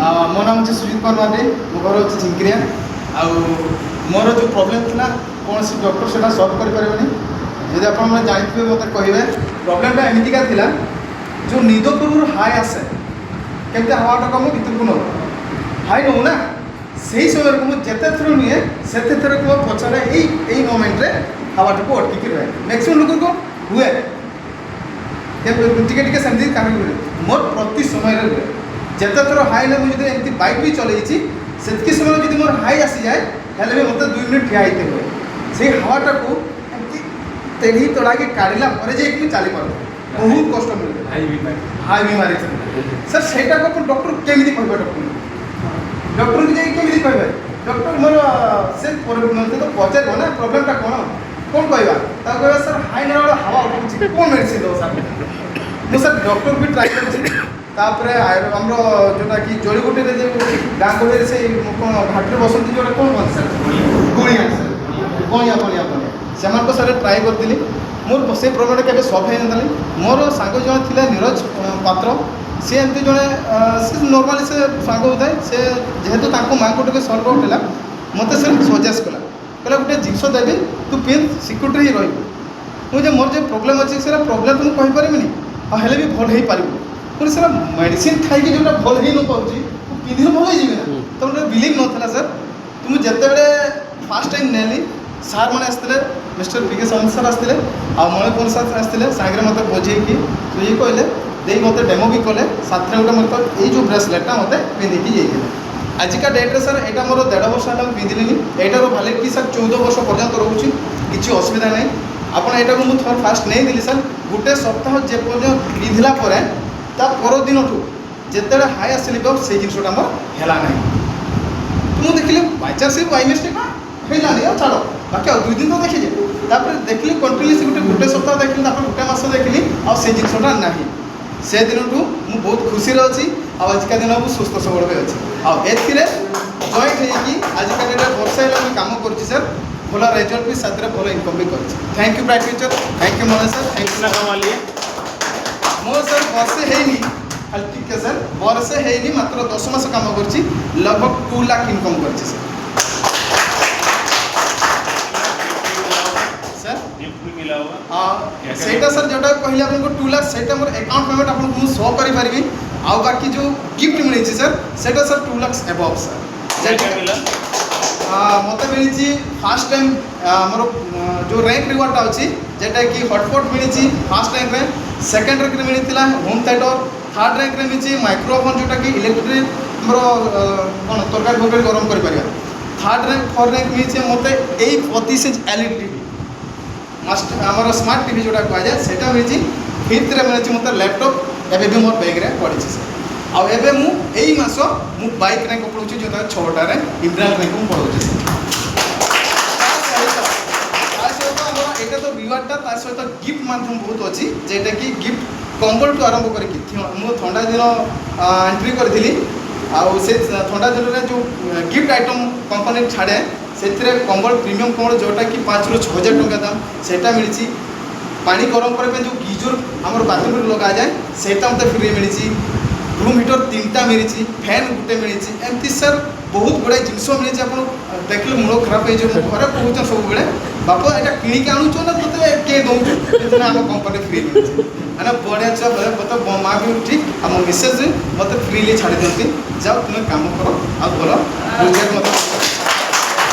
मो नाम है सुजीत कुमार मार्डी मो घर हूँ झिंकिरिया आउ मोर जो प्रोब्लेम था कौन सी डॉक्टर से सल्व करें जब आप जानते मत कहे प्रोब्लेमटा एमतीका था जो निद पूर्व हाई आसे केमती हवाटा कम भितर को नौ हाई नौ ना से समय को मुझे थर नुहे से थर को पचारे यही मोमेंट हवाटा को अटकी रहे मैक्सिमम लोग को हुए टिके सेमती कहीं हुए मोर प्रति समय हुए जिते थर हाई ना मुझे एमती बाइक भी चलती से समय जब मोर हाई आसी जाए हेल्ले भी मतलब 2 मिनट ठिया होते हुए से हवाटा को एमती तेढ़ी तड़ाके काढ़ला चली पार बहुत कष्ट मिले हाई भी मारी सर से डॉक्टर केमी कह डॉक्टर की जाकि कहे डॉक्टर मोर से तो पचार ना प्रोब्लेमटा कौन कहवा सर हाई ना हवा उठे कौन मेडिसिन दो सर मुझे सर डॉक्टर भी ट्राई कर जोटा कि जड़ीबूटी जो गाँ गहली से कौन घाटे बसती जो कौन कौन सर गुणिया सर गणिया बणिया से सर ट्राए करी मोर से प्रोब्लेम के सल्व हो ना मोर सांग जो थे नीरज पात्र सी एमती जड़े नॉर्मली से सांग होता है से जेहेतु माँ को टे सल्व उठेगा मत से सजेस्ट कला कहला गोटे जिनस देवी तू पिन सिक्योरिटी ही रुझे मोर जो प्रोब्लेम अच्छे से प्रोब्लेम तो मुझे कहीपरि हेल्ले भी भल हो पार पुणी सर मेडिसिन खाई जो भल हो न पाऊँ पिंधि भल हो तो बिलीव नाला सर तो मुझे जिते फास्ट टाइम नेली सार मैंने आसते मिस्टर पी के सावंत सर आसते मणिपुर सर आसते सांगे मत बुझेकी तो ये कहले दे मत डेमो भी कले साथ गोटे मत ये ब्रेसलेटा मत पिंधिकी जाइए आजिका डेट्रे सर यहाँ मोर 1.5 वर्ष है पिंधिली यार भैलिडिटी सर 14 वर्ष पर्यंत रोचे किसी असुविधा नहीं आपड़ यहाँ को मुझे फास्ट नहीं सर गोटे सप्ताह जे पिंधला ता परदिन जिते हाई आसली से जिनसा मोर है ना तो मुझे देखिए बाईचान्स बाई मिस्टेक है छाड़ बाकी 2 दिन तो देखिए देखिए कंटिन्यूसली गोटे सप्ताह देखिए गोटे मस देखिली से जिनसा ना से दिन मुझे बहुत खुशी अच्छी आजिका दिन मुझे सुस्थ सबल भी अच्छी जॉइंट होगी आजिका डेट वर्षा है कम कर सर भल रेजल्ट भी साथ भल इनकम भी कर thank you bright future thank you Manoj sir thank you come more sir वर्षे है खाली टिके सर वर्षे है मात्र 10 मास कम कर लगभग 2 लाख इनकम कर सर सर जोटा कहले आपको 2 लाख से मोर अकाउंट पेमेंट आपको शो करी आउ बाकी जो गिफ्ट मिली सर से सर 2 लाख एबव सर मत मिली फास्ट टाइम मोर जो रैंक रिवार्डटा अच्छी जेटा कि हॉटपॉट मिली फास्ट रैंक में सेकेंड रैंक मिलता होम थिएटर थर्ड रैंक मिली माइक्रोफोन जोटा कि इलेक्ट्रिक मोर कौन तरकारी फरकारी गरम कर थर्ड रैंक फोर्थ रैंक मिली मत 32 इंच एलईडी टीवी आमर स्मार्ट टीवी जोटा कह जाए से मिली फिफ्थ मिली मत लैपटॉप एवं भी मोर बैग में पड़ी सर आबे मुझे मस मु बाइक रैंक पढ़ू जो 6टा रैंक इम्प्रियाल रैंक मुझे पढ़ाऊँ यहाँ तो रिवार्डटा सहित गिफ्ट माध्यम बहुत अच्छी जेटा कि गिफ्ट कंबल टू आरंभ करके थंडा दिन एंट्री करी से थंडा दिन में जो गिफ्ट आइटम कंपनी छाड़े से कंबल प्रीमियम कंबल जोटा कि 5 ରୁ 6 हज़ार टंका दाम सेटा मिली पानी गरम करने जो गीजर आम बाथरूम लगा जाए सेटा मत फ्री मिली रूम हीटर 3टा मिली फैन गोटे मिली एमती सर बहुत गुड़ाई जिनस मिली आप देखिए मूल खराब हो घर कहते सब बेले बाप यहाँ किणिक आणुच ना तो किए दौर आम कंपनी फ्री मिली है बढ़िया छुआ मत माँ भी ठीक आम मिसेज मत फ्रीली छाड़ी दिखती जाओ तुम्हें कम कर आ भल रोजगार मत